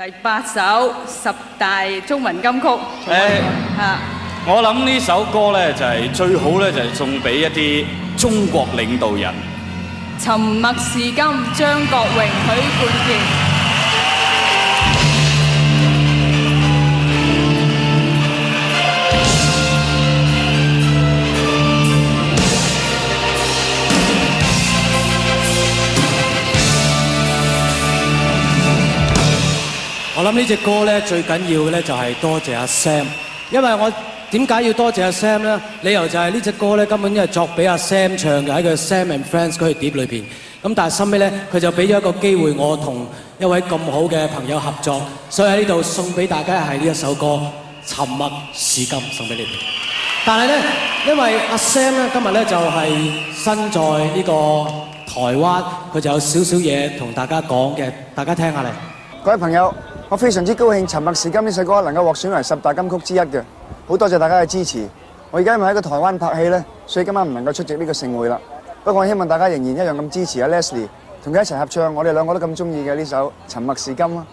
第8首10大中文金曲。我諗呢首歌咧就係最好咧，就係送俾一啲中國領導人。沉默是金，張國榮、許冠傑。我諗呢隻歌咧最緊要嘅咧就係多謝阿 Sam， 因為我點解要多謝阿 Sam 咧？理由就係呢隻歌咧根本就係作俾阿 Sam 唱嘅，喺佢 Sam and Friends 嗰條碟裏邊。咁但係後尾咧佢就俾咗一個機會我同一位咁好嘅朋友合作，所以喺呢度送俾大家係呢一首歌《沉默是金》送俾你哋。但係咧，因為阿 Sam 咧今日咧就係身在呢個台灣，佢就有少少嘢同大家講嘅，大家聽下嚟。各位朋友。我非常之高興《沉默是金》呢首歌能夠獲選為10大金曲之一嘅，好多謝大家嘅支持。我而家因為喺個台灣拍戲呢，所以今晚唔能夠出席呢個盛會啦。不過我希望大家仍然一樣咁支持阿 Leslie， 同佢一齊合唱我哋兩個都咁中意嘅呢首《沉默是金》啦。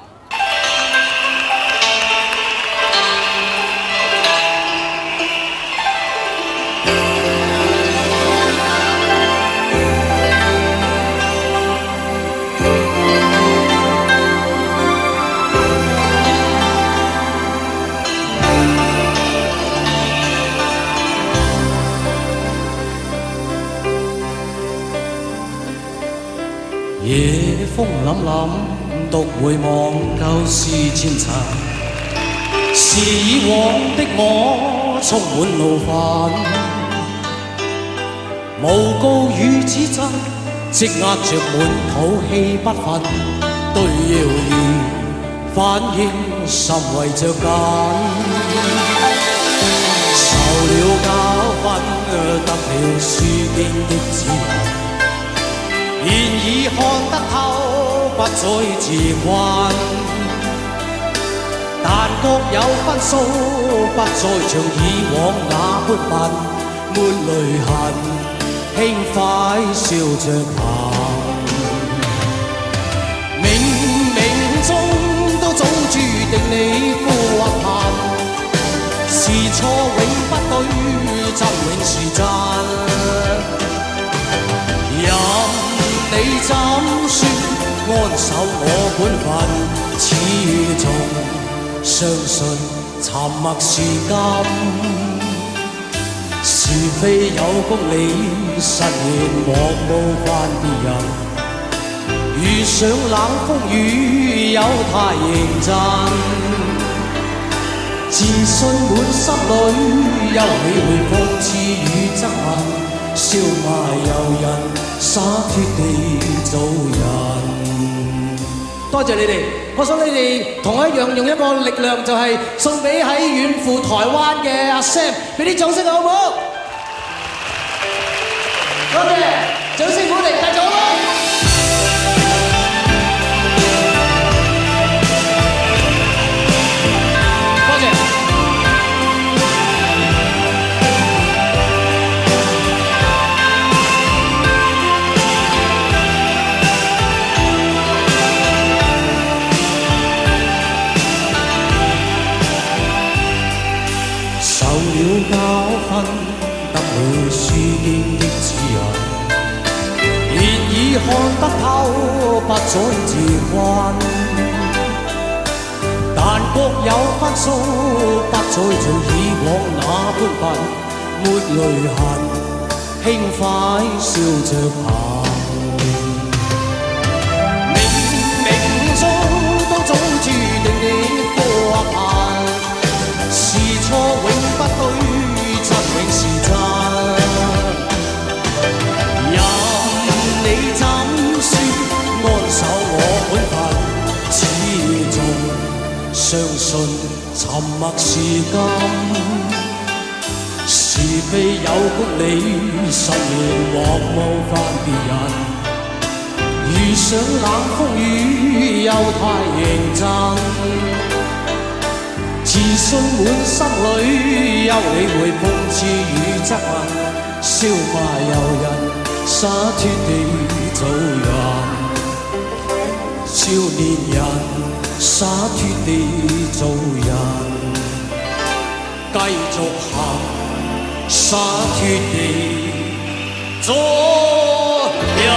夜風凜凜，獨回望舊事前塵，是以往的我充滿怒憤，無告與指責，積壓着滿肚氣不忿，對謠言反應甚為着緊，受了教訓，得了書經的指引。現已看得透，不再自困。但各有分數，不再像以往那般笨，抹淚痕，輕快笑着行。冥冥中都早注定你富或貧，是錯永不對，真永是真。你怎說安守我本分，始終相信沉默是金，是非有公理，實現莫冒犯別人，遇上冷風雨有太認真，自信滿心裏，休理會諷刺與憎恨，笑罵由人，灑脱地做人。多謝你哋，我想你哋同我一樣用一個力量，就係送俾喺遠赴台灣嘅阿 Sam， 俾啲掌聲好唔好？多謝，掌聲鼓勵，繼續咯！教訓得了書經的指引，現已看得透，不再自困。但各有分數，不再像以往那般笨，抹淚痕，輕快笑着行。冥冥中都早注定你富或貧，是錯永不對。永是真，任你怎說安守我本分，始終相信沉默是金，是非有公理，實現莫冒犯別人，遇上冷風雨又太認真。自信滿心裏，休理會諷刺與責問，笑罵由人，灑脱地做人。少年人灑脱地做人，繼續行，灑脱地做人。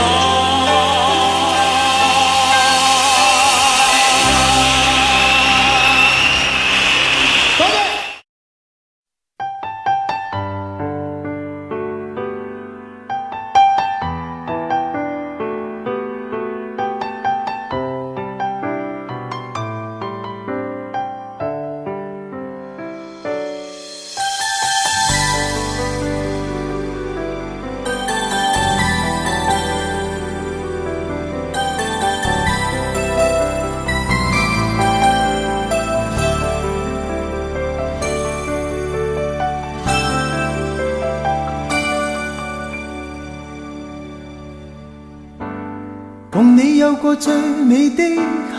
共你有過最美的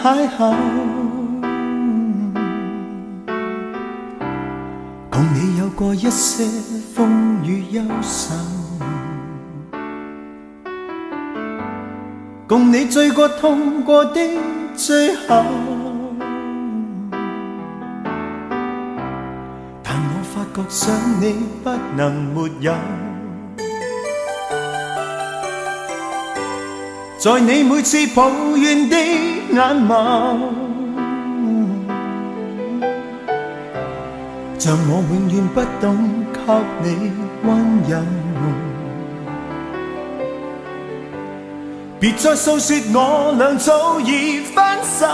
邂逅，共你有過一些風雨憂愁，共你醉過痛過的最後，但我發覺想你不能沒有。在你每次抱怨的眼眸，像我永遠不懂給你溫柔。別再訴說我倆早已分手，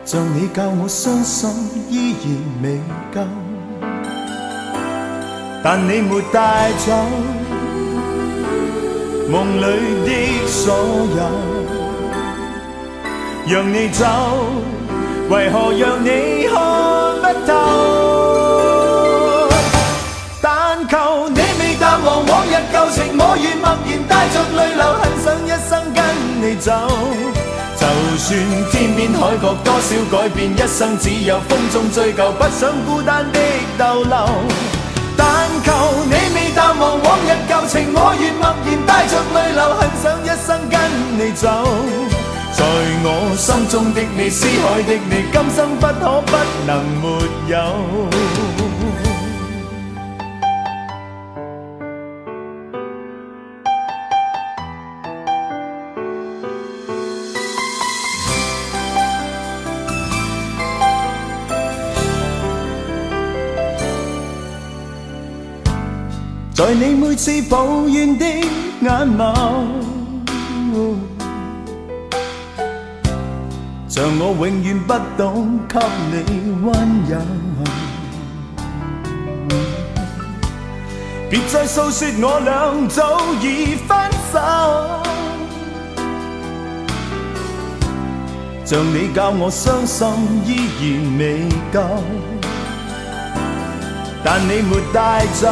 像你教我傷心依然未夠，但你沒帶走夢裏的所有，讓你走，為何讓你看不透？但求你未淡忘往日舊情，我願默然帶着淚流，很想一生跟你走。就算天邊海角多少改變，一生只有風中追究，不想孤單的逗留。但求你未淡忘往日舊情，我願默然帶着淚流，很想一生跟你走。在我心中的你，思海的你，今生不可不能沒有。在你每次抱怨的眼眸，像我永遠不懂給你溫柔。別再訴說我倆早已分手，像你教我傷心依然未夠，但你沒帶走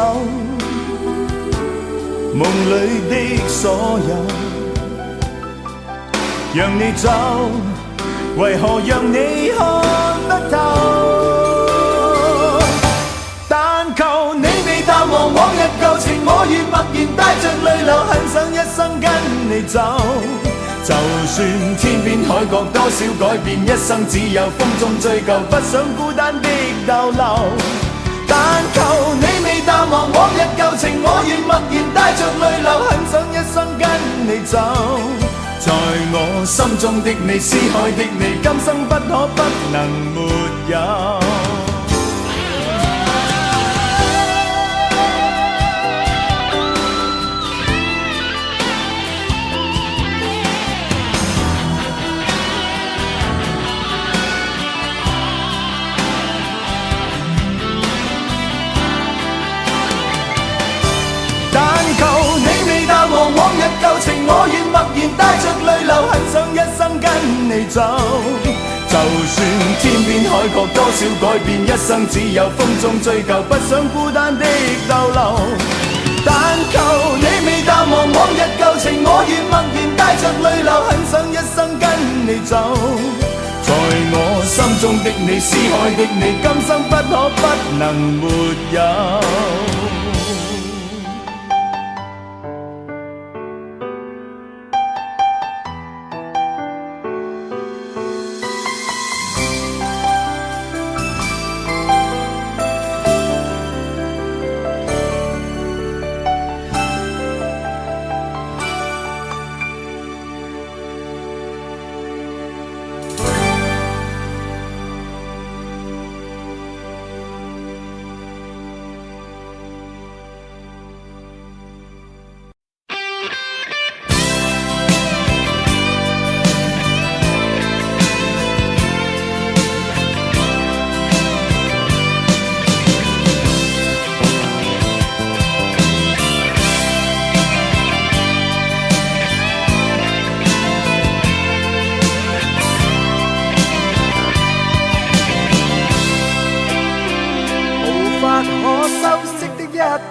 夢裏的所有，讓你走，為何讓你看不透？但求你未淡忘往日舊情，我願默然帶着淚流，很想一生跟你走。就算天邊海角多少改變，一生只有風中追究，不想孤單的逗留。但求你未淡忘往日舊情，我願默然帶着淚流，很想一生跟你走。在我心中的你，思海的你，今生不可不能沒有。往日舊情，我願默然帶着淚流，很想一生跟你走。就算天邊海角多少改變，一生只有風中追究，不想孤單的逗留。但求你未淡忘往日舊情，我願默然帶着淚流，很想一生跟你走。在我心中的你，思海的你，今生不可不能沒有。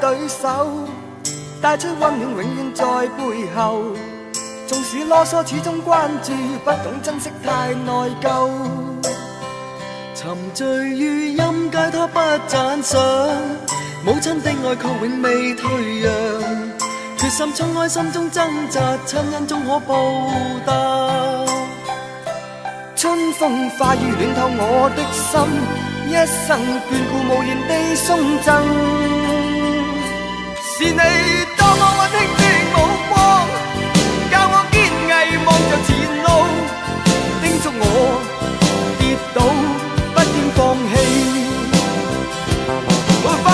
對手，帶出溫暖永遠在背後。縱使囉嗦，始終關注，不懂珍惜太內疚。沉醉於音階，他不讚賞。母親的愛卻永未退讓，決心衝開心中掙扎，親恩終可報答。春風化雨暖透我的心，一生眷顧無言地送贈。是你多麼溫馨的目光，教我堅毅望着前路，叮囑我跌倒不應放棄。沒法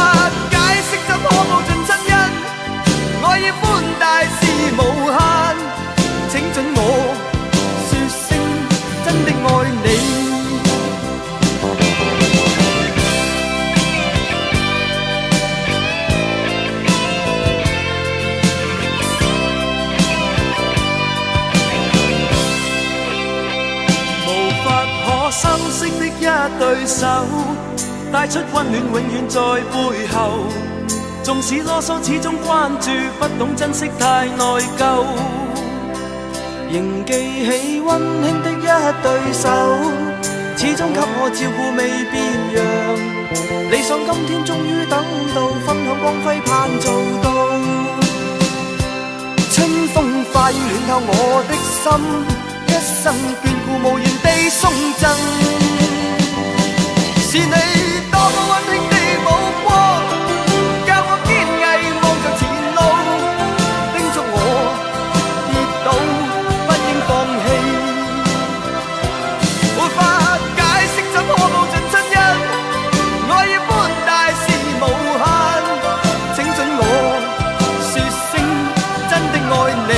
解釋怎可報盡親恩，愛意寬大是無限，請准我說聲真的愛你。無法可修飾的一對手，帶出溫暖永遠在背後。縱使囉嗦，始終關注，不懂珍惜太內疚。仍記起溫馨的一對手，始終給我照顧未變樣。理想今天終於等到，分享光輝盼做到。春風化雨暖透我的心，一生眷顧無言地送贈。是你多麼溫馨的目光，教我堅毅望着前路，叮囑我跌倒不應放棄。沒法解釋怎可報盡親恩，愛意寬大是無限，請准我說聲真的愛你。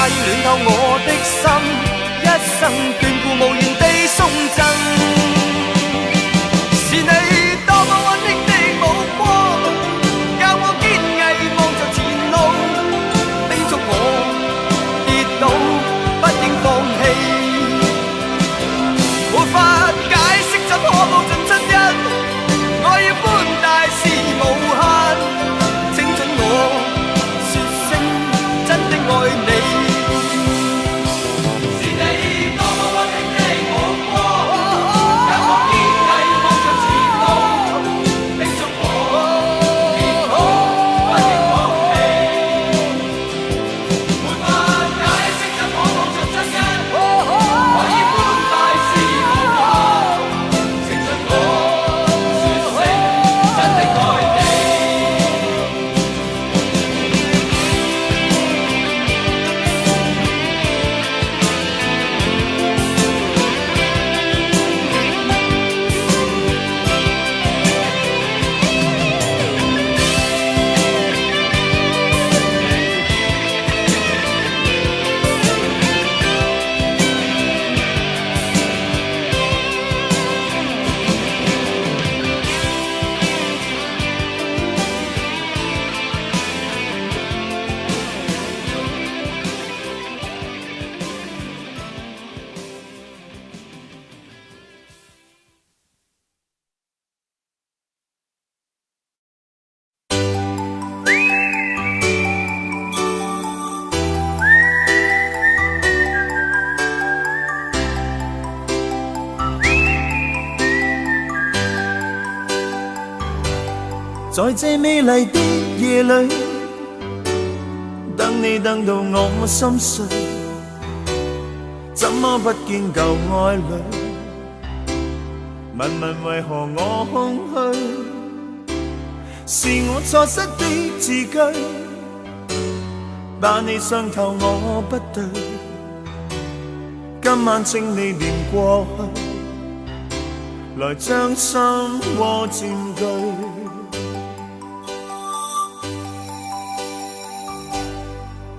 暖透我的心，一生眷顧無言地送贈。是你多麼溫馨的目光，教我堅毅望着前路，叮囑我跌倒不應放棄。沒法解釋怎可報盡親恩，愛意寬大是無限，請准我說聲真的愛你。在這美麗的夜裏，等你等到我心碎，怎麼不見舊愛侶？問問為何我空虛？是我錯失的字句，把你傷透我不對。今晚請你念過去，來將心窩佔據。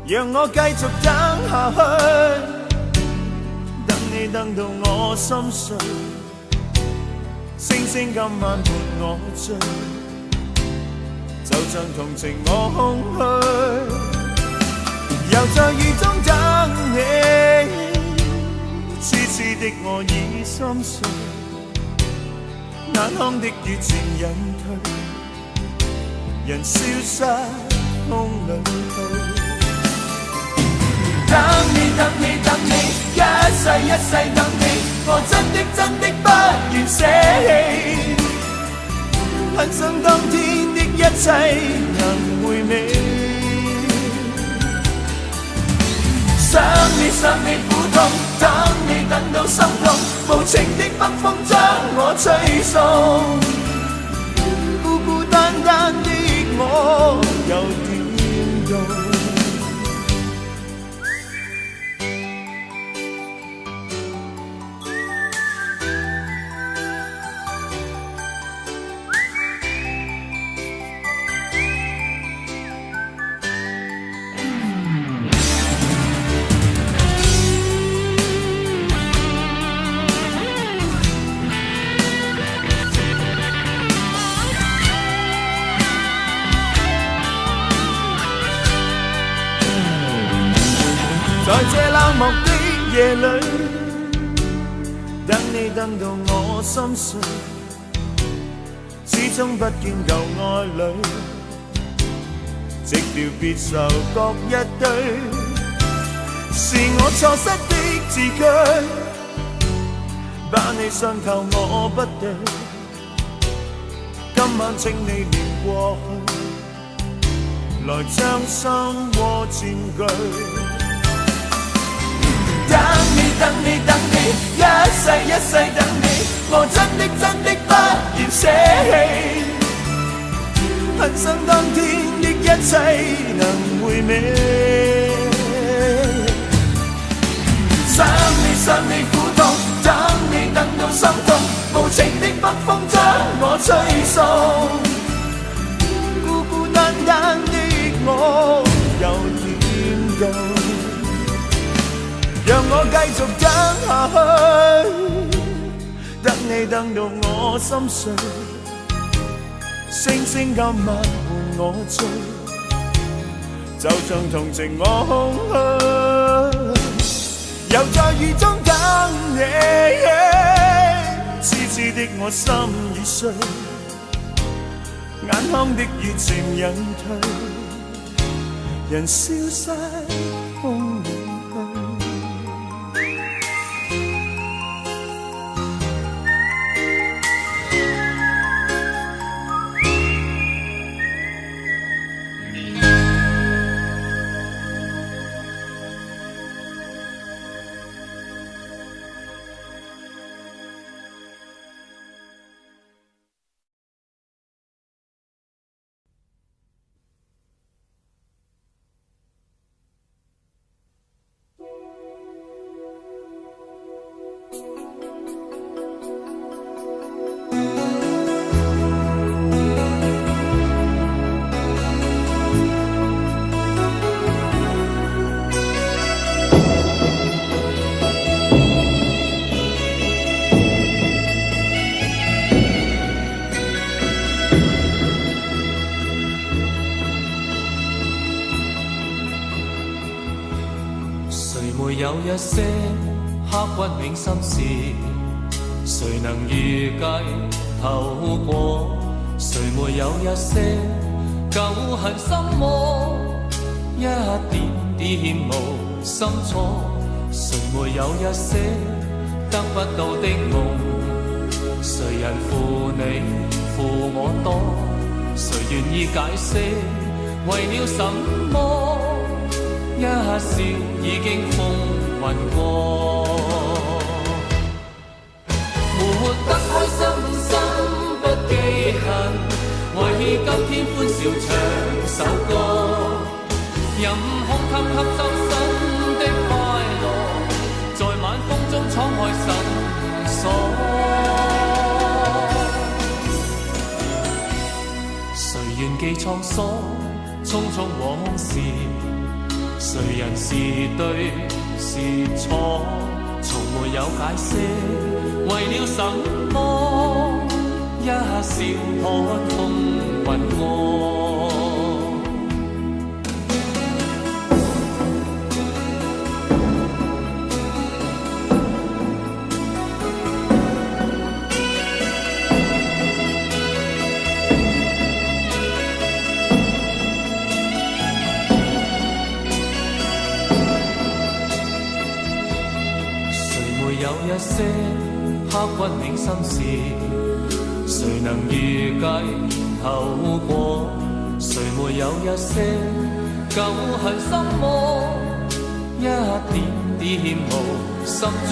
讓我繼續等下去，等你等到我心碎，星星今晚伴我醉，就像同情我空虛。又在雨中等你，痴痴的我已心碎，眼眶的雨漸隱退，人消失風裏去。等你等你等你，一世一世等你，我真的真的不願捨棄，很想當天的一切能回味。想你想你苦痛，等你等到心痛，無情的北風將我吹送，孤孤單單的我又點動？在這冷漠的夜裏，等你等到我心碎，始終不見舊愛侶，寂寥別愁各一堆，是我錯失的字句，把你傷透我不對，今晚請你念過去，來將心窩佔據。等你等你等你，一世一世等你，我真的真的不願捨棄，很想當天的一切能回味。想你想你苦痛，等你等到心痛，無情的北風將我吹送，孤孤單單的我又點動？讓我繼續等下去，等你等到我心碎，星星今晚伴我醉，就像同情我空虛。又在雨中等你，痴痴的我心已碎，眼眶的雨漸隱退，人消失風裏。有一些刻骨銘心事，誰能預計透過？誰沒有一些舊恨心魔，一點點無心錯？誰沒有一些得不到的夢？誰人負你負我多？誰願意解釋為了什麼？一笑已經風雲過，活得開心心不記恨，為今天歡笑唱首歌，任空襟吸收新的快樂，在晚風中敞開心鎖。誰願記滄桑，匆匆往事誰人是對是錯，從沒有解釋，為了什麼一笑看風雲惡。一些刻骨銘心事，誰能預計後果？誰沒有一些舊恨心魔，一點點無心錯？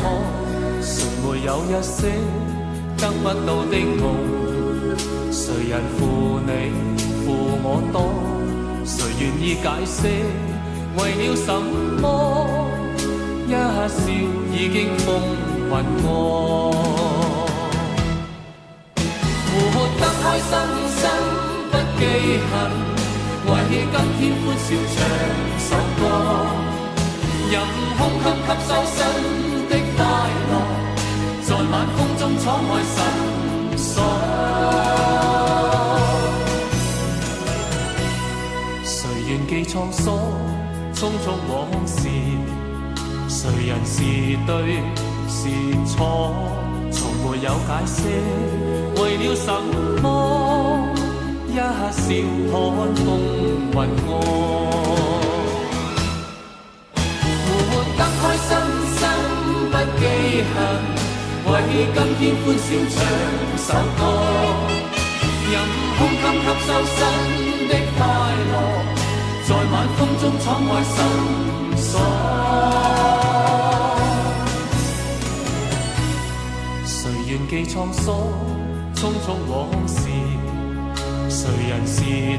誰沒有一些得不到的夢？誰人負你負我多？誰願意解釋為了什麼？一笑已經風雲過，活得開心心不記恨，為今天歡笑唱首歌，任空吸吸收新的快樂，在晚風中敞開心鎖。誰願記創疏，匆匆往事？誰人是對是錯，從沒有解釋，為了什麼一笑看風雲惡？活得開心心不記恨，為今天歡笑唱首歌，任空襟吸收新的快樂，在晚風中敞開心鎖。誰願記創疏，匆匆往事？誰人是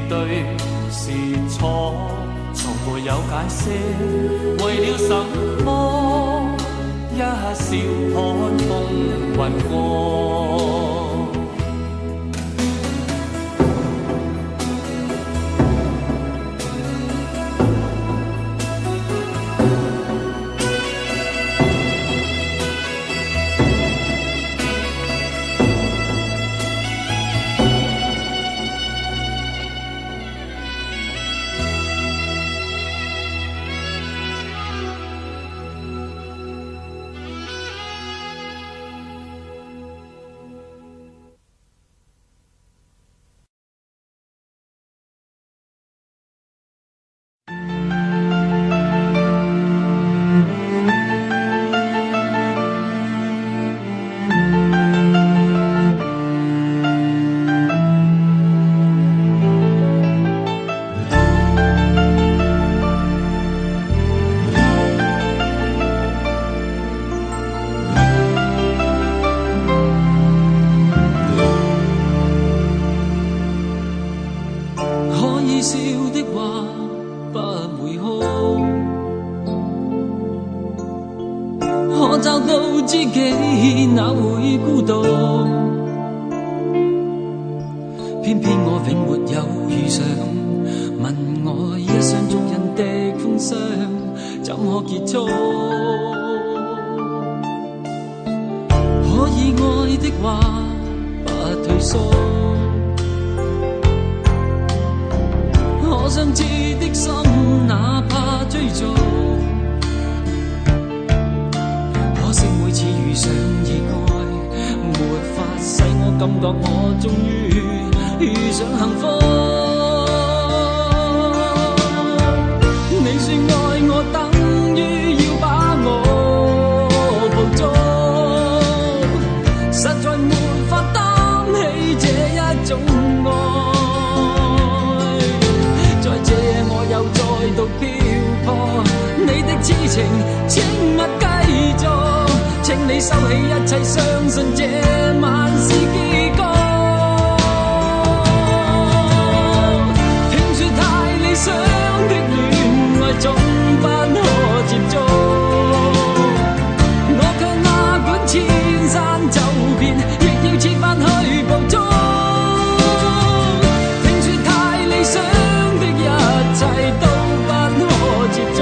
對是錯，從沒有解釋，為了什麼一笑看風雲過？聽說太理想的一切都不可接觸。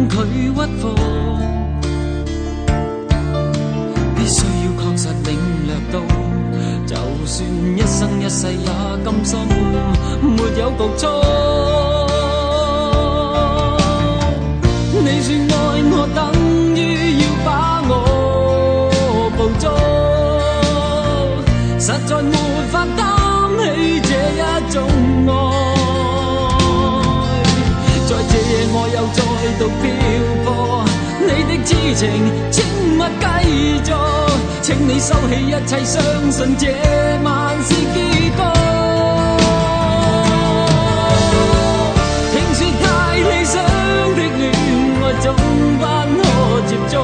佢屈服，必須要確實領略到，就算一生一世也甘心，沒有局促。你說愛我等於要把我捕捉，實在沒法擔起這一種愛。在這夜我又再度漂泊，你的痴情請勿繼續，請你收起一切，相信這晚是結局。聽說太理想的戀愛總不可接觸，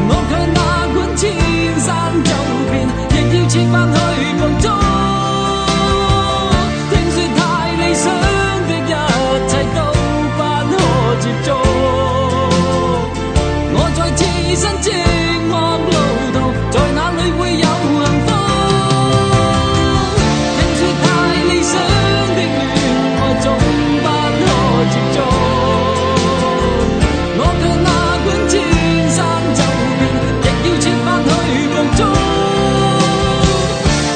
我卻哪管千山走遍，亦要設法去捕捉。聽說太理想的一切都不可接觸，我在此身寂寞路途，在哪裏會有幸福？聽說太理想的戀愛總不可接觸，我卻哪管千山走遍，亦要設法去捕捉。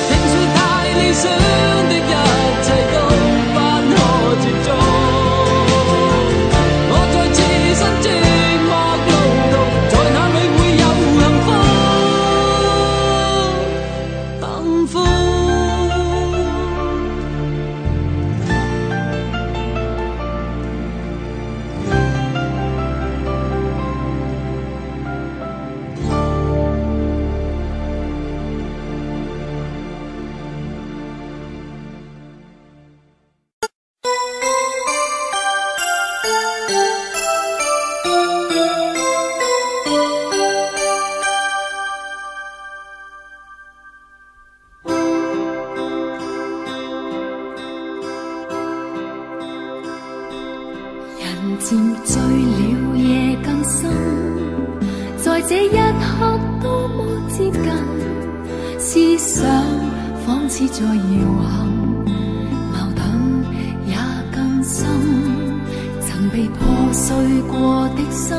聽說太理想的一切都不可接觸，我在此身寂寞路途，在哪裏會有幸福？等風。人漸醉了，夜更深，在這一刻多麼接近，思想仿似在搖撼，矛盾也更深。曾被破碎過的心，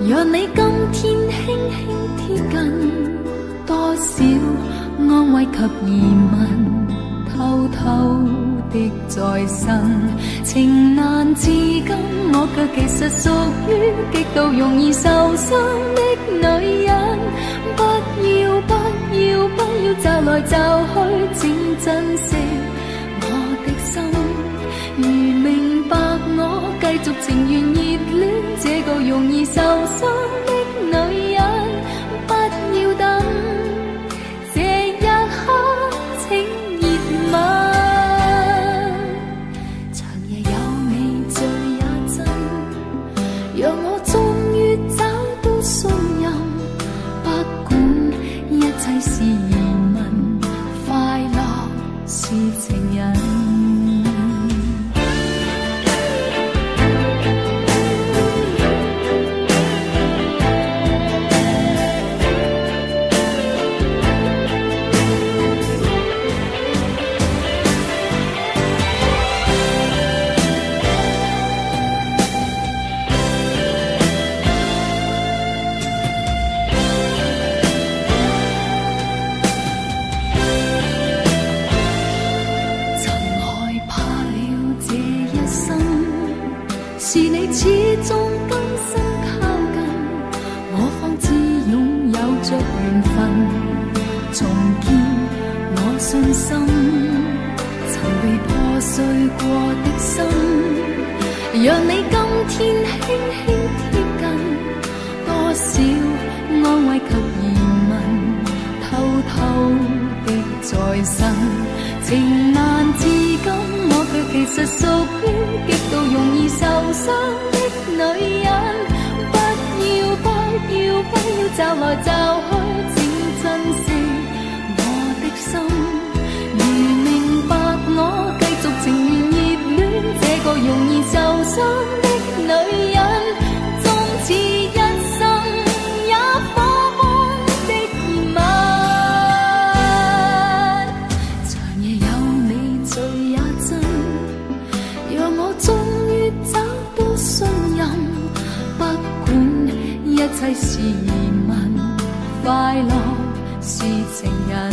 讓你今天輕輕貼近，多少安慰及疑問，偷偷的在身，情難自禁，我卻其實屬於極度容易受傷的女人。不要不要不要驟來驟去，請珍惜我的心。如明白我繼續情願熱戀這個容易受傷的女人，不要等這一刻，請熱吻。讓我終於找到信任，不管一切是疑問，快樂是情人。是你始終甘心靠近，我方知擁有着緣分，重建我信心。曾被破碎過的心，讓你今天輕輕貼近，多少安慰及疑問，偷偷的在身，情難自禁，我卻其實屬於極度容易受傷的女人。不要不要不要驟來驟去，請珍惜我的心。如明白我繼續情願熱戀這個容易受傷的女人，縱似一生也火般的熱吻。長夜有你最也真，讓我終於找到切是疑問，快樂是情人，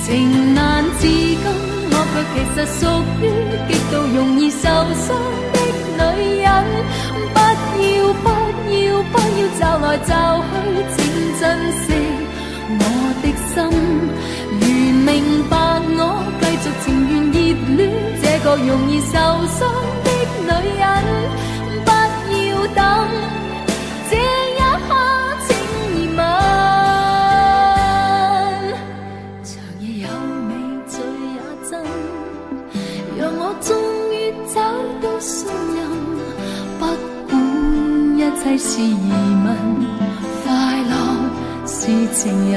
情難自禁，我卻其實屬於極度容易受傷的女人。不要不要不要驟來驟去，請珍惜我的心。如明白我，繼續情願熱戀這個容易受傷的女人。不要等這一刻，請疑問。長夜有你醉也真，讓我終於找到信任。不管一切是疑問，快樂是情人。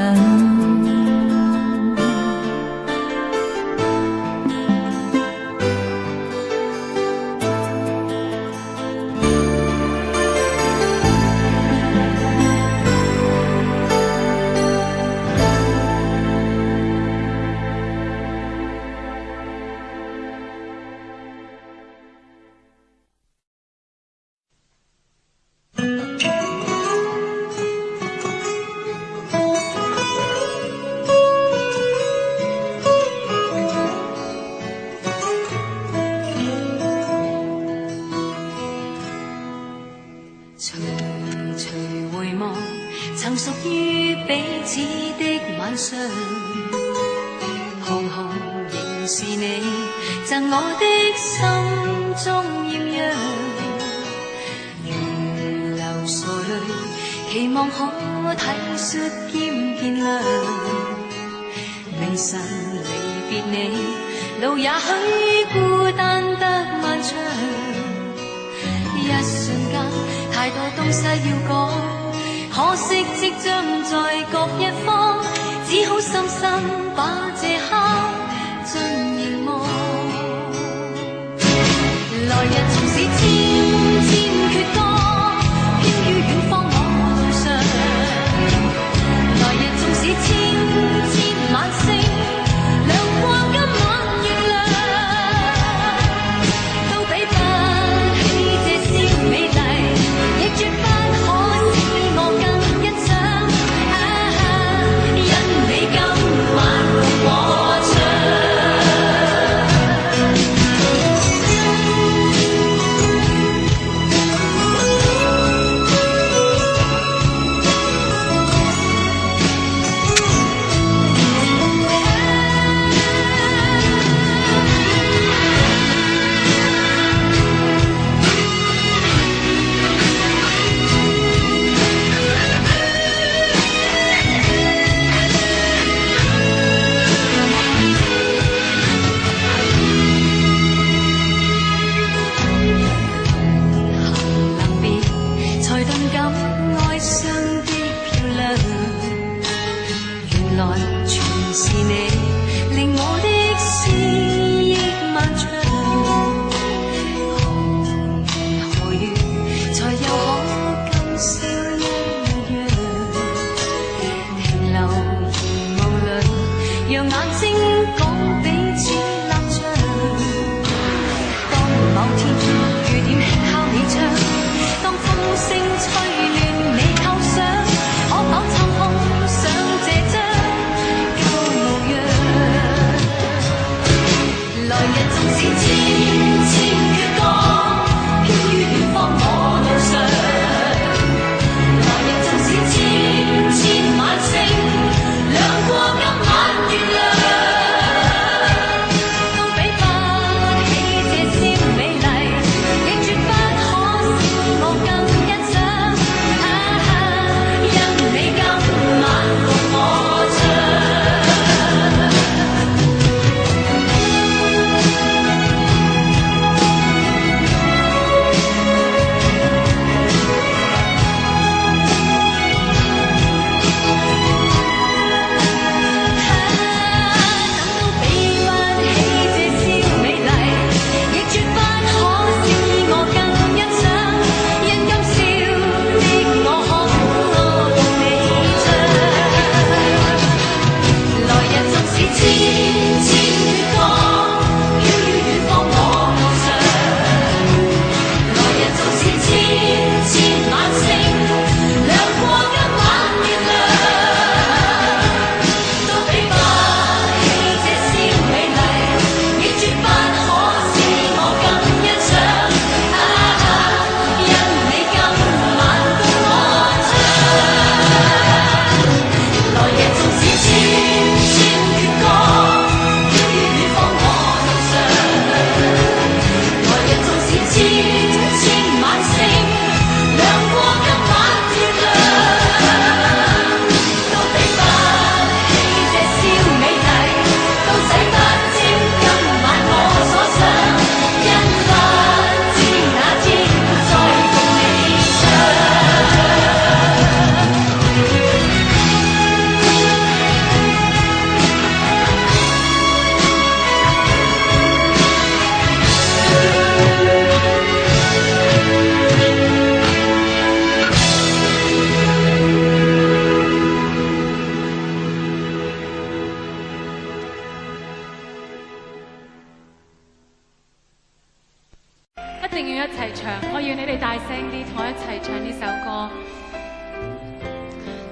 齊唱，我要你哋大聲啲，同我一齊唱呢首歌。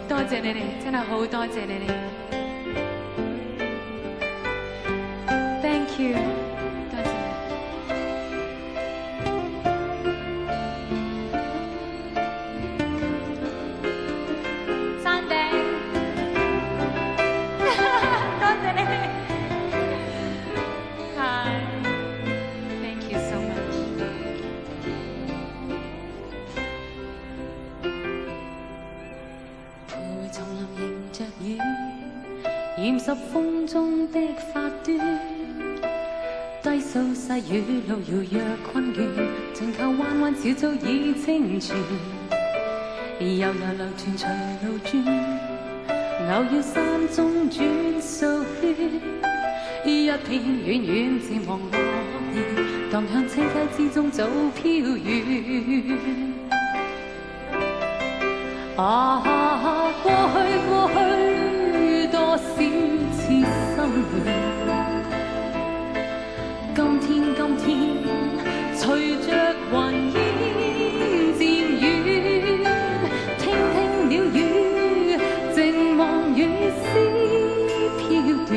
多謝你哋，真係好多謝你哋。Thank you， 多謝。山頂，多謝你哋。Hi，thank you so much。徘徊叢林迎着雨，染濕風中的髮端。低訴細雨，路遙若困倦，盡靠彎彎小早已清泉。悠悠流傳隨路轉，偶要山中轉數圈。一片遠遠漸忘落葉，蕩向清溪之中早飄遠。啊，過去多少次心亂。今天，隨着雲煙漸遠，聽鳥語，靜望雨絲飄斷，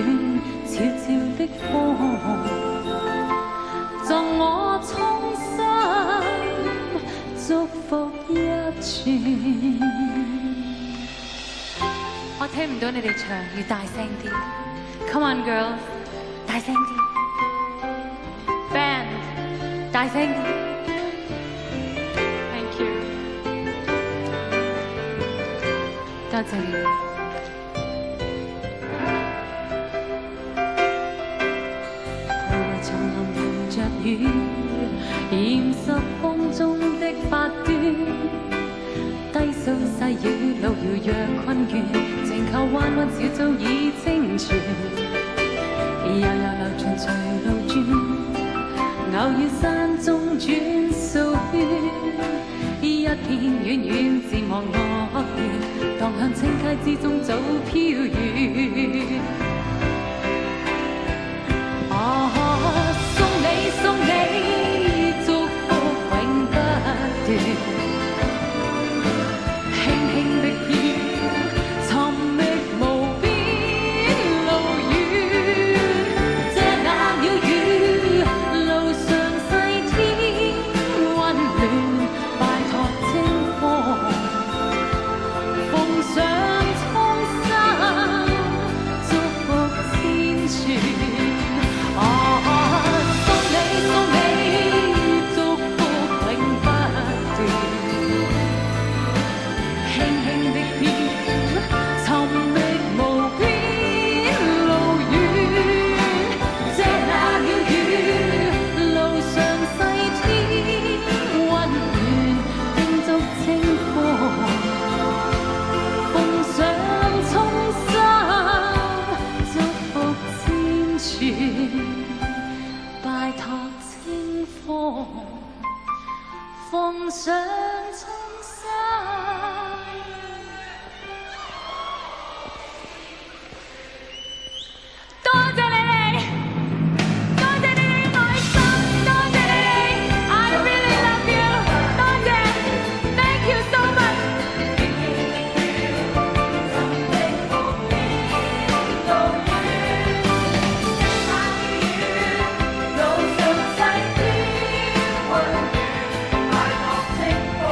悄悄的風，贈我衷心祝福一串。我聽唔到你哋唱，要大聲啲。Come on girls， 大聲啲。Band， 大聲啲。Thank you， 多謝你哋。徘徊叢林迎着雨，染濕風中的髮端。低訴細雨，路遙若困倦，靜靠彎彎小早已清泉。悠悠流傳隨路轉。偶要山中轉數圈，一片遠遠漸忘落葉，蕩向清溪之中早飄遠。啊，送你，祝福永不斷。輕輕的飄，尋覓無邊路遠，這那鳥語。路上細天溫暖，拜託清風，奉上衷心祝福千串。啊，送你，祝福永不斷。輕輕的飄，尋覓無邊路遠，這那鳥語。路上細天溫暖，叮囑清風，奉上衷心祝福千串，拜託清風，奉上衷心。多謝你哋。多謝你哋愛心，多謝你哋，I really love you， 多謝 ，Thank you so much。路上細天溫暖，拜託清風。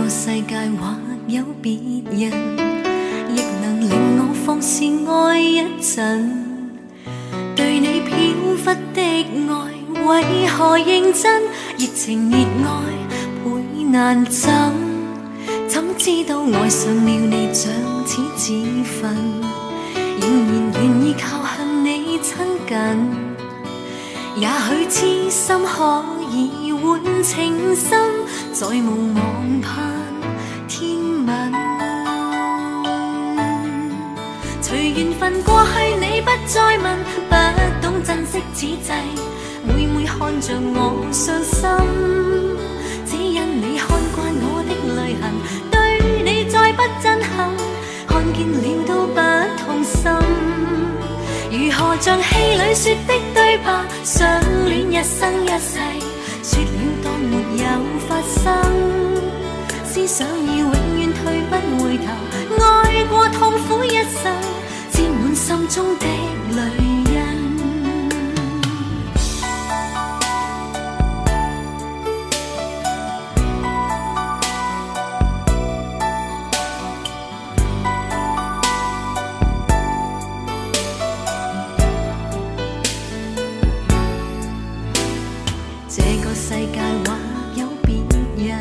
個世界或有別人，亦能令我放肆愛一陣。對你飄忽的愛，為何認真？熱情熱愛倍難枕，怎知道愛上了你像似自焚，仍然願意靠向你親近。也許痴心可以換情深，再無望盼天問。隨緣分過去，你不再問，不懂珍惜此際，每每看着我傷心，只因你看慣我的淚痕，對你再不憎恨，看見了都不痛心。如何像戲裏說的對白，相戀一生一世，說了當沒有發生，思想已永遠退不回頭，愛過痛苦一生，沾滿心中的淚印。這個世界或有別人，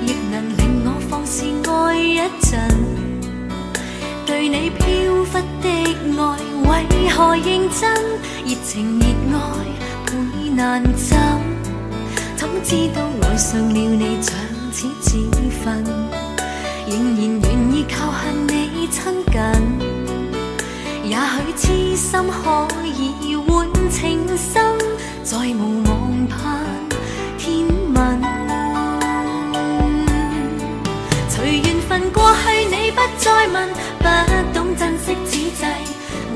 亦能令我放肆愛一陣。對你飄忽的愛，為何認真？熱情熱愛倍難枕，怎知道愛上了你像似自焚，仍然願意靠向你親近。也許痴心可以換情深，再無望盼天問。隨緣分過去，你不再問，不懂珍惜此際，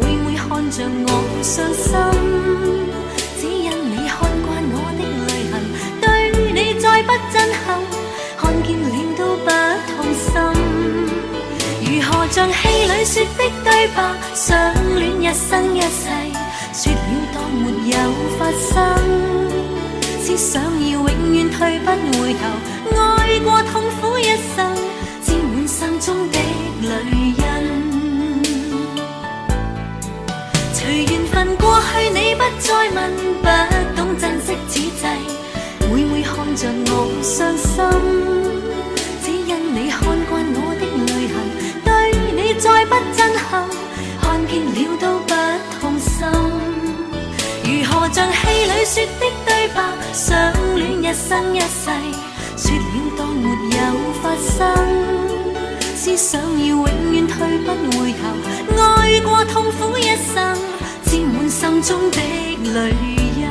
每每看着我傷心，只因你看慣我的淚痕，對你再不憎恨，看見了都不痛心。如何像戲裏說的對白，相戀一生一世，說了當沒有發生，思想已永遠退不回頭，愛過痛苦一生，沾滿心中的淚印。隨緣分過去，你不再問，不懂珍惜此際，每每看着我傷心，只因你看慣我的淚痕，對你再不憎恨，看見了都不痛心。如何像戲裏說的對白，相戀一生一世，說了當沒有發生，思想已永遠退不回頭，愛過痛苦一生，沾滿心中的淚印。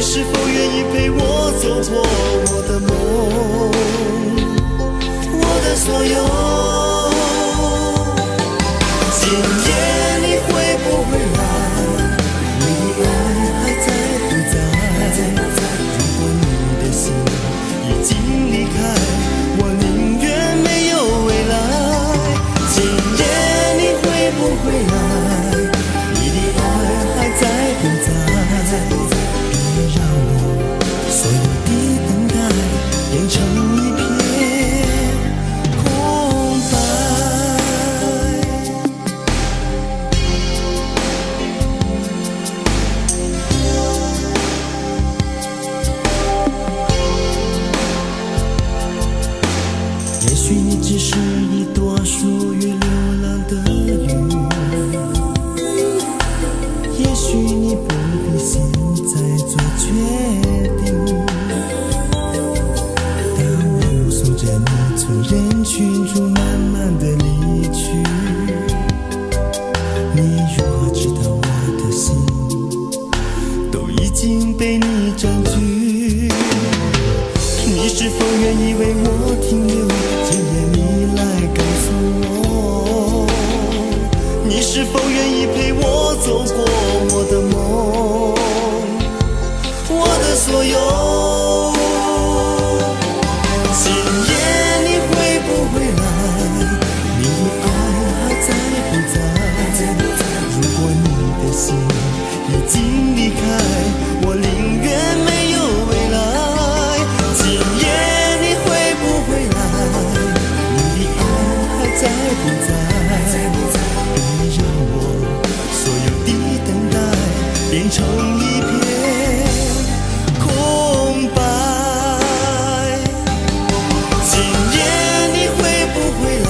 是否愿意陪我过我的梦，我的所有。今夜你会不会来？你的爱还在不在？如果你的心已经离开，我宁愿没有未来。今夜你会不会来？你的爱还在不在？别让我所有的等待变成一片空白。也许你只是一朵属于流浪的云，也许你不必现在做决定。当我目送着你从人群中慢慢的离去，你如何知道我的心都已经被你占据？你是否愿意为我停留？今夜你来告诉我，你是否愿意陪我走过我的梦，我的所有。今夜你会不会来？你的爱还在不在？如果你的心已经离开，我宁愿没有未来。今夜你会不会来？你的爱还在不在？别让我所有的等待变成一片空白。今夜你会不会来？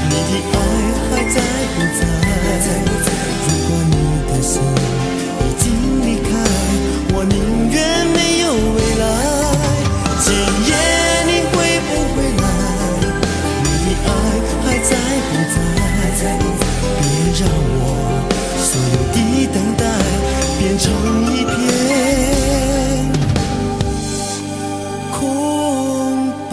你的爱还在不在？如果你的心已经离开，我宁愿没有未来。今夜你会不会来？你的爱还在不在？别让我所有的等待变成一片空白。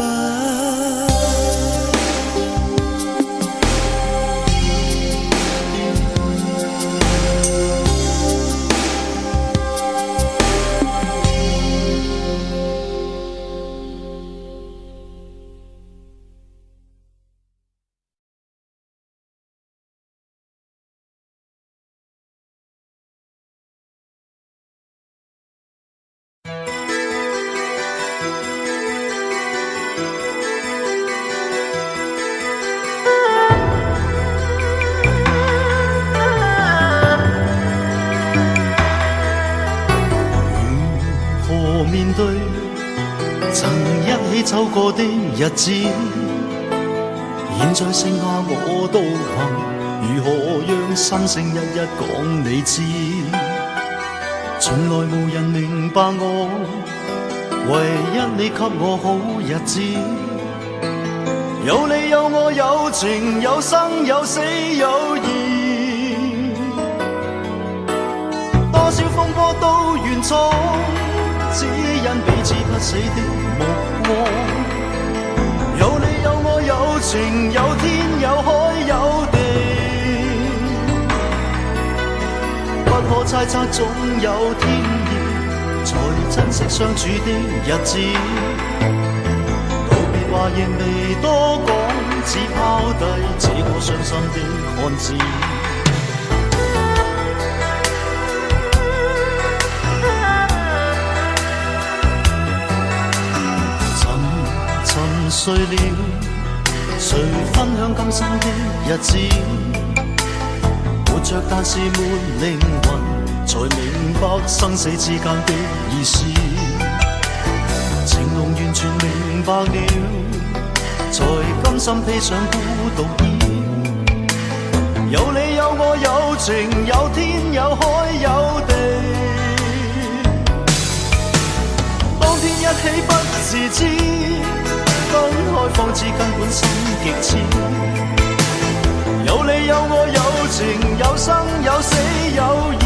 面對曾一起走過的日子，現在剩下我獨行，如何讓心聲一一講你知？從來無人明白我，唯一你給我好日子，有你有我有情有生有死有義，多少風波都願闖，只因彼此不死的目光。有你有我有情有天有海有地，不可猜測總有天意，才珍惜相處的日子。道別話仍未多講，只拋低這個傷心的漢子。睡了，誰分享今生的日子？活着但是沒靈魂，才明白生死之間的意思。情濃完全明白了，才甘心披上孤獨衣。有你有我有情有天有海有地，當天一起不自知。分開方知根本心極痴，有你有我有情有生有死有義，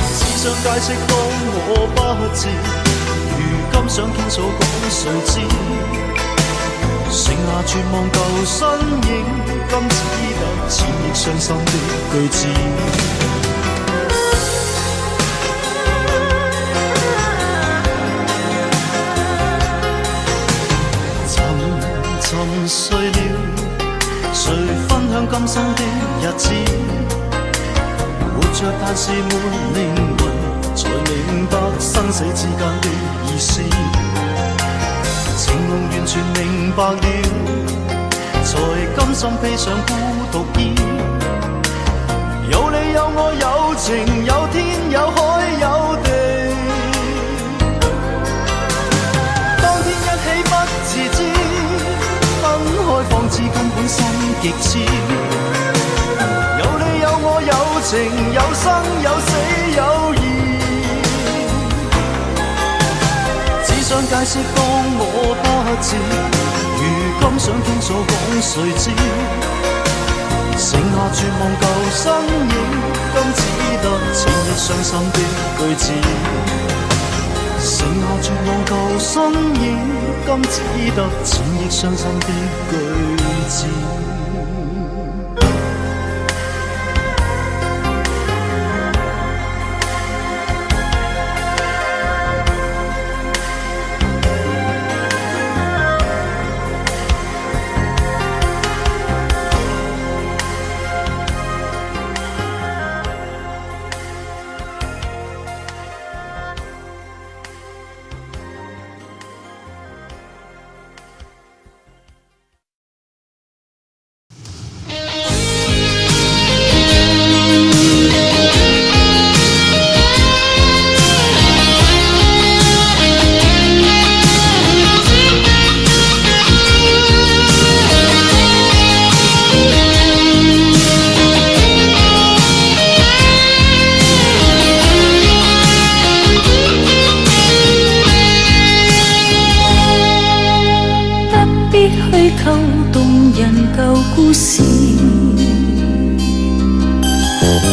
是想解釋當我不智，如今想傾訴講誰知？剩下絕望舊身影，今只得千億傷心的句子。沉睡了，誰分享今生的日子？活着但是沒靈魂，才明白生死之間的意思。情濃完全明白了，才甘心披上孤獨衣。有你有我有情有天有海有地，當天一起不自知，分開方知根本心極痴。有你有我有情有生有死有義，只想解釋當我不智，如今想傾訴講誰知？剩下絕望舊身影，今只得千億傷心的句子。剩下絕望舊身影，今只得千億傷心的句子。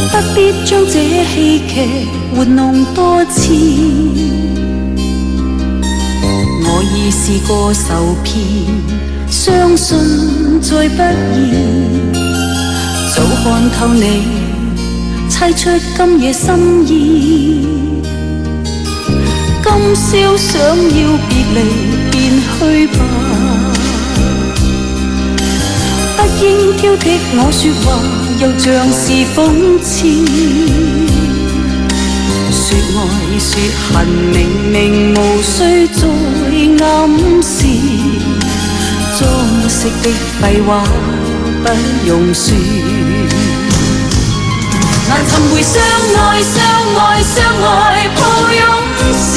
不必將這戲劇活弄多次。我已試過受騙，相信再不易。早看透你，猜出今夜心意。今宵想要別離，便去吧。不應挑剔我說話，又像是諷刺。說愛說恨，明明無需再暗示。裝飾的廢話不用說。難尋回相愛相愛相愛抱擁時，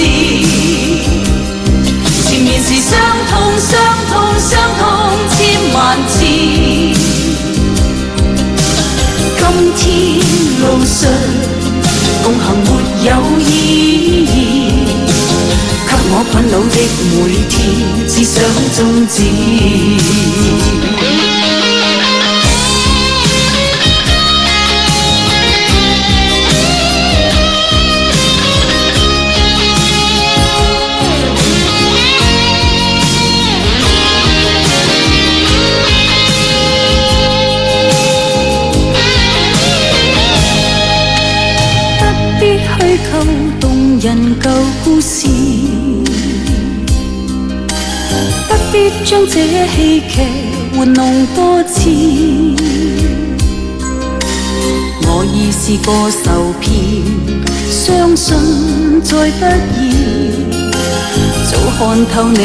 前面是傷痛傷痛傷痛千萬次。今天路上共行沒有意義，給我困擾的每天只想終止。虛構動人舊故事，不必將這戲劇玩弄多次。我已試過受騙，相信再不易。早看透你，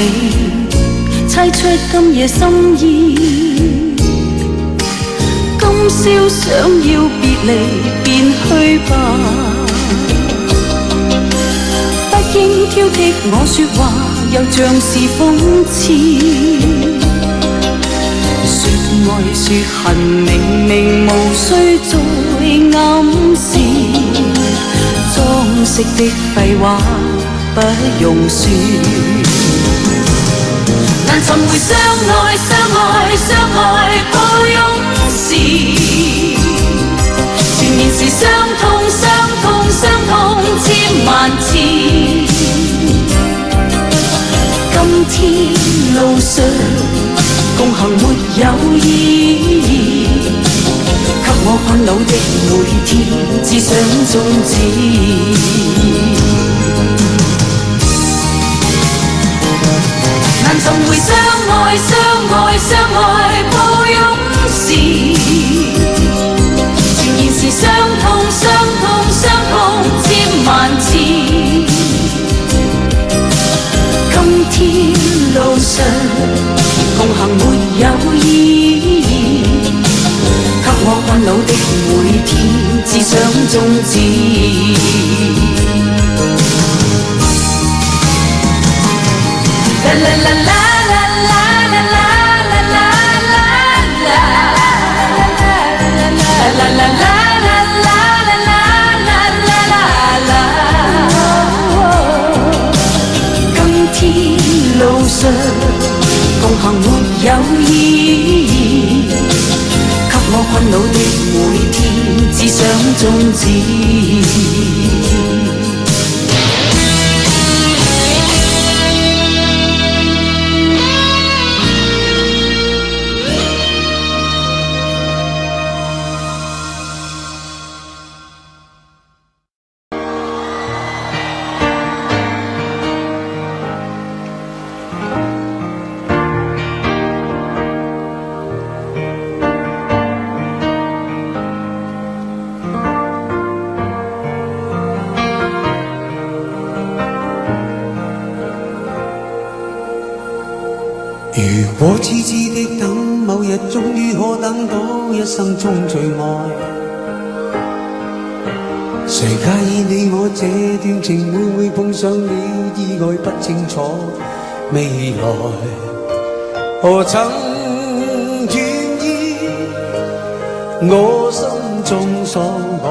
猜出今夜心意。今宵想要別離，便去吧。不應挑剔我說話，又像是諷刺。說愛說恨，明明無需再暗示。裝飾的廢話不用說。難尋回相愛相愛相愛抱擁時，前面是傷痛傷痛傷痛。萬次。今天路上共行沒有意義，給我困惱的每天只想終止。難尋回相愛相愛相愛抱擁時，全然是傷痛傷痛傷痛千萬次。今天路上共行沒有意義，給我困惱的每天只想終止。啦啦啦啦啦啦啦啦啦啦啦啦啦啦。路上共行沒有意義，給我困惱的每天只想終止。如果痴痴的等，某日終於可等到一生中最愛。誰介意你我這段情會唔會碰上了意外，不清楚未來。何曾願意我心中所愛，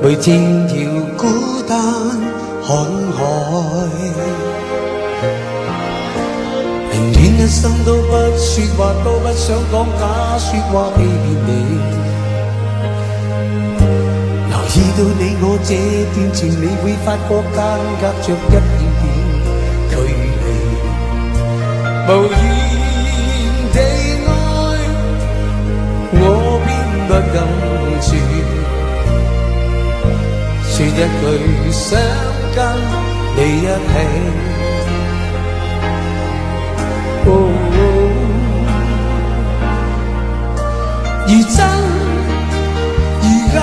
每天要孤單看海。寧願一生都不說話，都不想講假說話欺騙你。留意到你我這段情，你會發覺間隔着一點點距離。無言地愛，我偏不敢說，說一句想跟你一起。如真如假，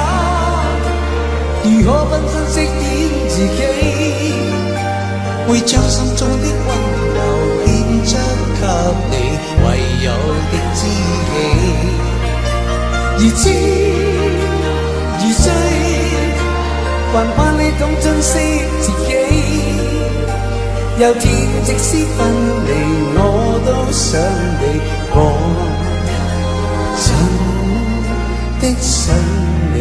如何分身飾演自己，會將心中的溫柔獻出給你，唯有的知己。如知如醉，還怕你懂珍惜自己。有天即使分離，我都想你，我真的想你。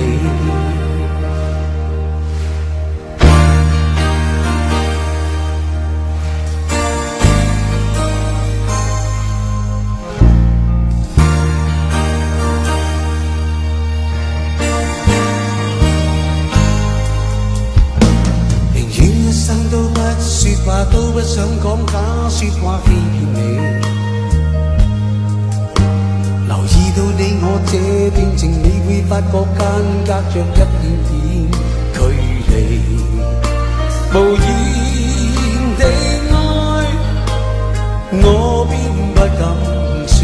寧願一生都不說話，都不想講假說話欺騙你。留意到你我這段情，你會發覺間隔着一點點距離。無言地愛，我偏不敢說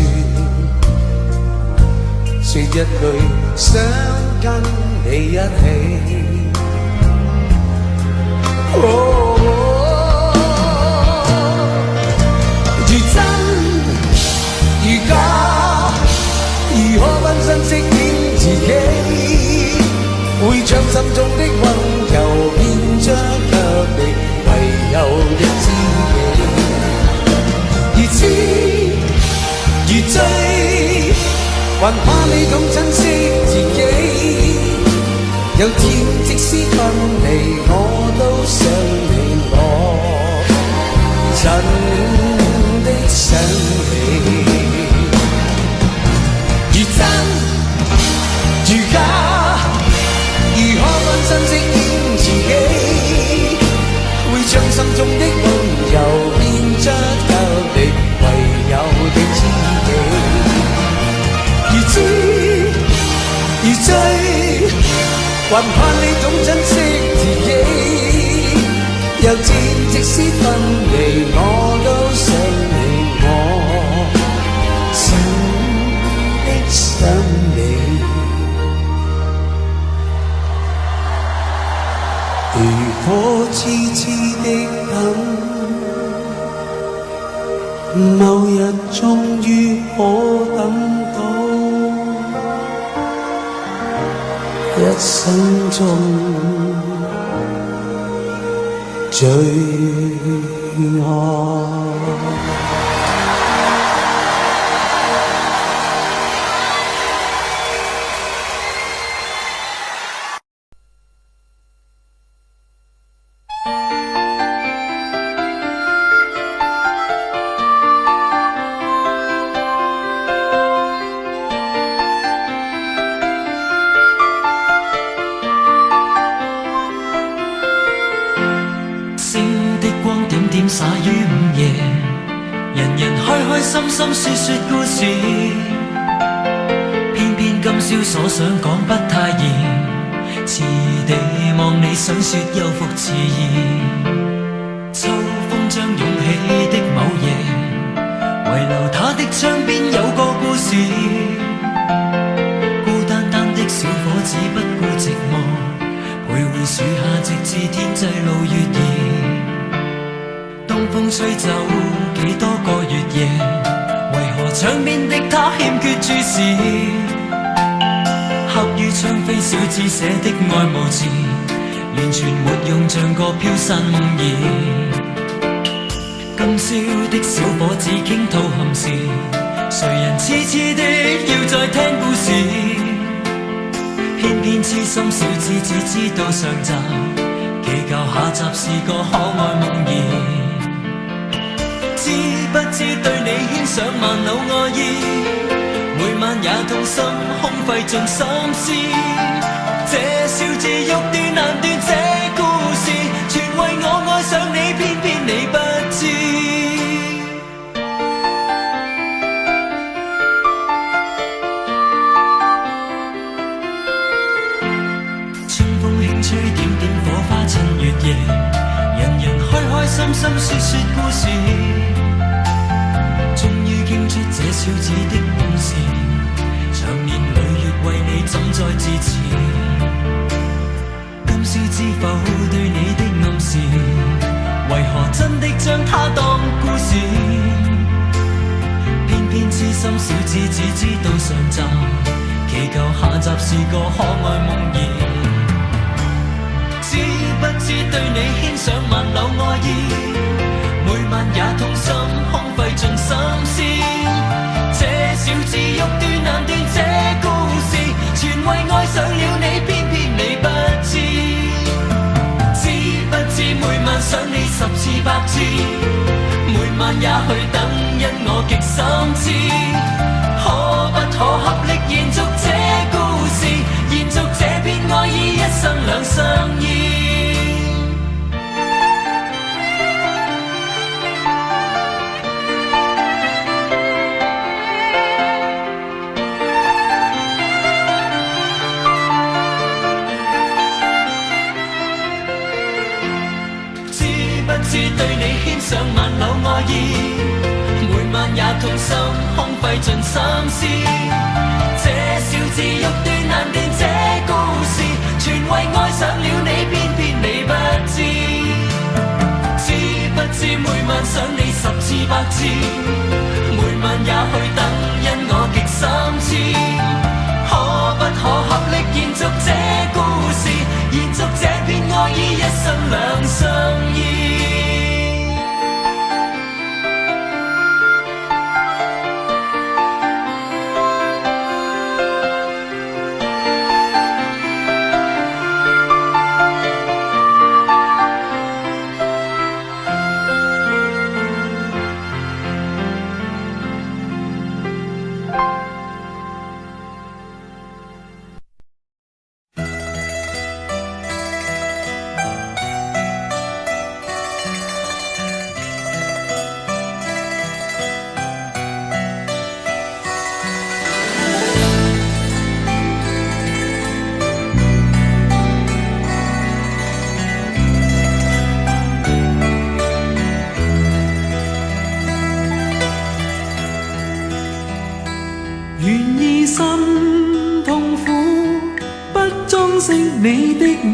一句想跟你一起。如真如假，如何分身飾演自己，會將心中的溫柔獻出給你，唯有的知己。如痴如醉，還怕你懂珍惜自己。有天即使分離，我都想你，我真的想你。如真如假，如何分身飾演還盼你懂珍惜自己。又知即使分離，我都想你，我真的想你。如果痴痴的等，某日終於可等到，一生中最愛。灑於午夜，人人開開心心說說故事，偏偏今宵所想講不太易，遲地望你想說又復遲疑。秋風將湧起的某夜，遺留他的窗邊有個故事，孤單單的小伙子不顧寂寞，徘徊樹下直至天際露月兒。東風吹走幾多個月夜，為何窗邊的他欠缺注視？刻於窗扉小字寫的愛慕字，完全沒用，像個飄散夢兒。今宵的小伙子傾吐憾事，誰人痴痴的要再聽故事？偏偏痴心小子只知道上集，祈求下集是個可愛夢兒。知不知對你牽上萬縷愛意，每晚也痛心空費盡心思。這小字欲斷難斷，這故事全為我愛上你，偏偏你不知。春風輕吹，點點火花襯月夜，人人開開心心說說故事。終於傾出這小子的往事，長年累月為你怎再自持？今宵知否對你的暗示，為何真的將它當故事？偏偏痴心小子只知道上集，祈求下集是個可愛夢兒。知不知對你牽上萬縷愛意，每晚也痛心空費盡心思。這小字欲斷難斷，這故事全為愛上了你，偏偏你不知。知不知每晚想你10次100次，每晚也去等，因我極心知。可不可合力延續這故事，延續這片愛意，一生兩相依。知對你牽上萬縷愛意，每晚也痛心空費盡心思。這小字欲斷難斷，這故事全為愛上了你，偏偏你不知。知不知每晚想你10次100次，每晚也去等，因我極心知。可不可合力延續這故事，延續這片愛意，一生兩相依。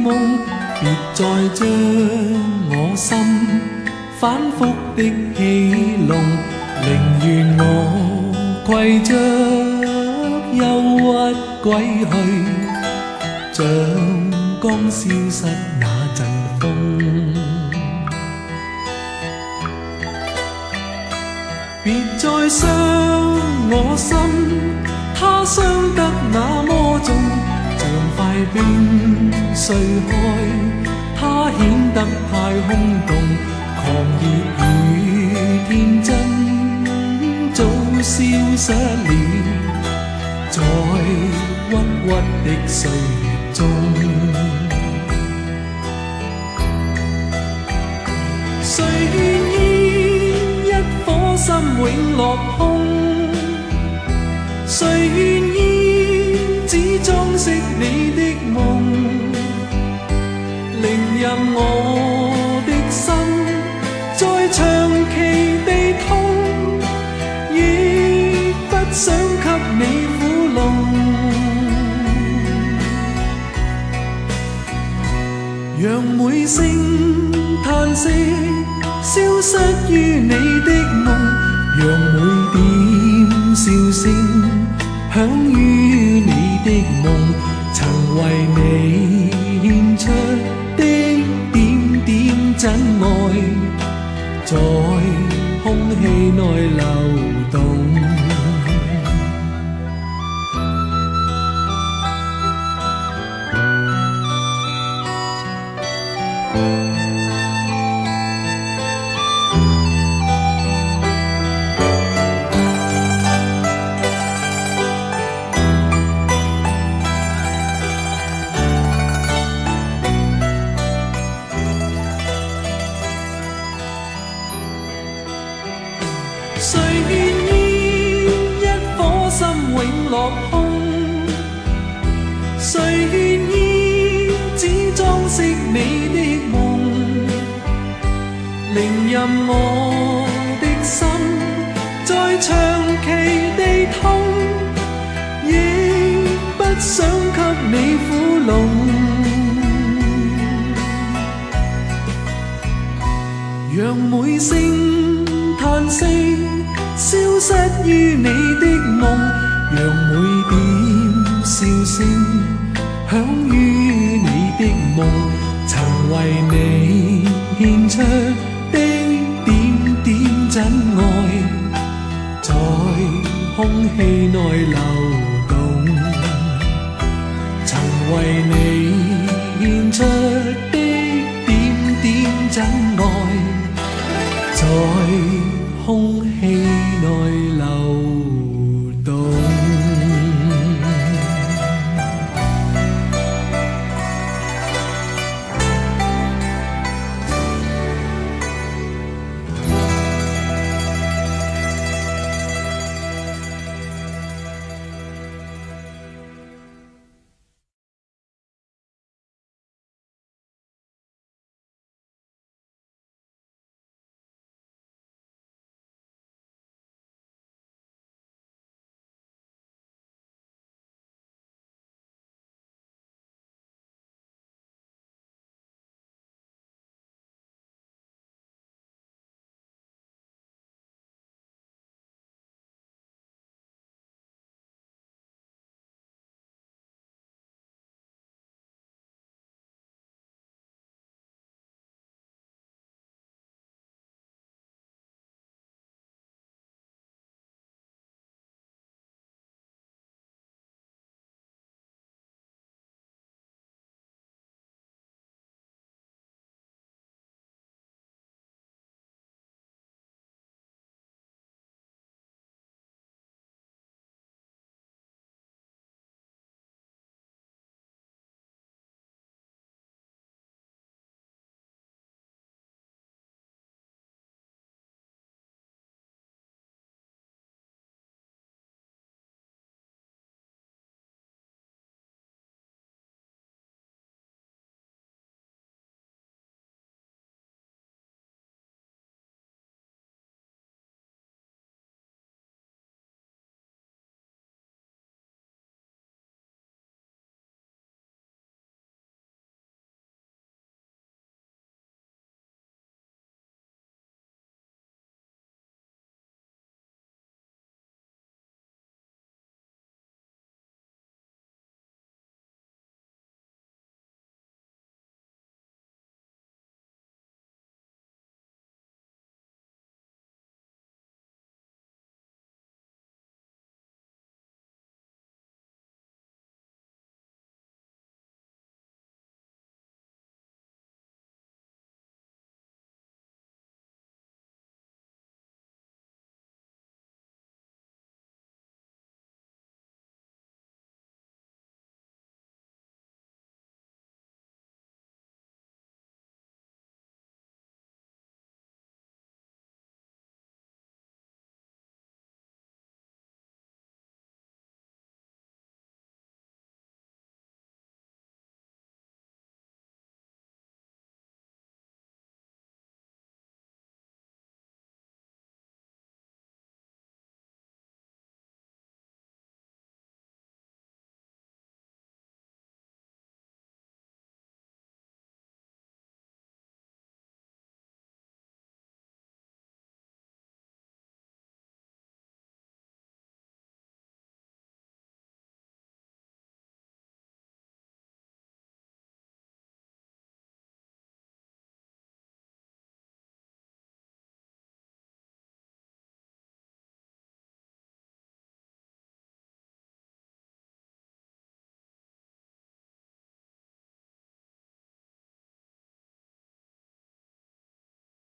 夢，別再將我心反覆的戲弄，寧願我攜着憂鬱歸去，像剛消失那陣風。別再傷我心，它傷得那麼重，像塊冰碎開，它顯得太空洞，狂熱與天真早消失了，在鬱鬱的歲月中。誰願意一顆心永落空？誰願意只裝飾你的夢？寧任我的心再長期地痛，亦不想給你苦弄。讓每聲嘆息消失於你的夢，讓每點笑聲響於你的夢，曾為你獻出的點點真愛，在空氣內流動。誰願意一顆心永落空？誰願意只裝飾你的夢？寧任我的心再長期地痛，亦不想給你苦弄。讓每聲嘆息消失於你的夢，讓每點笑聲響於你的夢，曾為你獻出的點點真愛，在空氣內流動，曾為你獻出的點點真愛，在空氣內